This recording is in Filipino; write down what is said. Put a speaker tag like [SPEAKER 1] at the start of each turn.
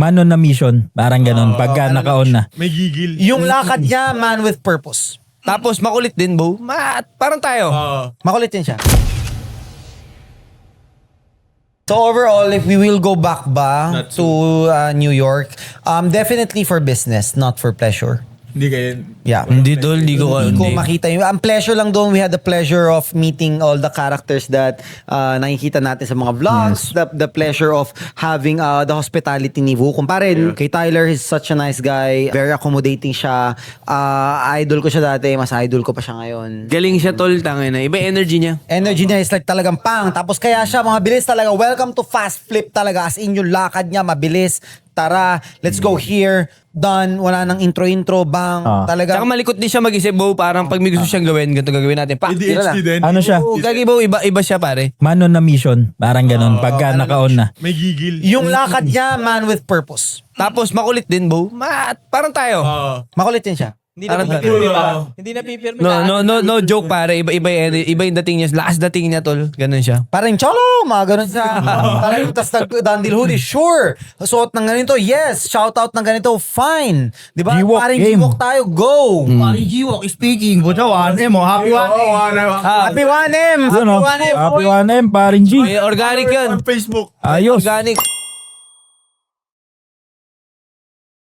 [SPEAKER 1] Man on a mission. Parang ganun. Pagka naka-on na.
[SPEAKER 2] May gigil.
[SPEAKER 3] Yung lakad niya, man with purpose.
[SPEAKER 4] Tapos makulit din, Bo. Parang tayo.
[SPEAKER 3] Makulit din siya. So overall, if we will go back ba to New York, definitely for business, not for pleasure.
[SPEAKER 2] Hindi kayo.
[SPEAKER 3] Yeah.
[SPEAKER 4] Hindi, Tol. Hindi ko
[SPEAKER 3] Hindi ko makita yun. Ang pleasure lang doon, we had the pleasure of meeting all the characters that nakikita natin sa mga vlogs. The pleasure of having the hospitality ni Vu. Kumpare, kay Tyler, he's such a nice guy. Very accommodating siya. Idol ko siya dati. Mas idol ko pa siya ngayon.
[SPEAKER 4] Galing siya, Tol. Tangin na. Iba energy niya.
[SPEAKER 3] Energy niya is like talagang pang. Tapos kaya siya, mga bilis talaga. Welcome to Fast Flip talaga. As in yung lakad niya, mabilis. Tara, let's go here. Done. Wala nang intro-intro. Bang. Talaga.
[SPEAKER 4] Tsaka malikot din siya mag-isip, Bo. Parang pag may gusto siyang gawin, ganito gagawin natin. Pa, tira
[SPEAKER 2] ADHD
[SPEAKER 4] na.
[SPEAKER 2] din.
[SPEAKER 1] Ano siya?
[SPEAKER 4] Oo, gagi, Bo. Iba siya, pare.
[SPEAKER 1] Man on a mission. Parang ganun. Pagka naka-on na.
[SPEAKER 2] May gigil.
[SPEAKER 3] Yung lakad niya, man with purpose.
[SPEAKER 4] Tapos makulit din, Bo. Parang tayo.
[SPEAKER 3] Makulit din siya.
[SPEAKER 4] Parang
[SPEAKER 5] Hindi na pipirme.
[SPEAKER 4] No joke, pare. Iba yung dating niya. Lakas dating niya, Tol. Ganun siya.
[SPEAKER 3] Parang cholo, mga ganun siya. Parang tas nag-dandil hoodie, sure. Suot ng ganito, yes. Shout out ng ganito, fine. Di ba?
[SPEAKER 1] G-Walk
[SPEAKER 3] Parang
[SPEAKER 1] game.
[SPEAKER 3] G-Walk tayo, go.
[SPEAKER 5] Parang G-Walk speaking. Butsa 1M oh. Happy 1M.
[SPEAKER 3] Happy 1M.
[SPEAKER 1] Ano?
[SPEAKER 3] Happy 1M.
[SPEAKER 1] Happy 1M. Paring G.
[SPEAKER 4] Organic yun.
[SPEAKER 2] Facebook.
[SPEAKER 1] Ayos.
[SPEAKER 4] Organic.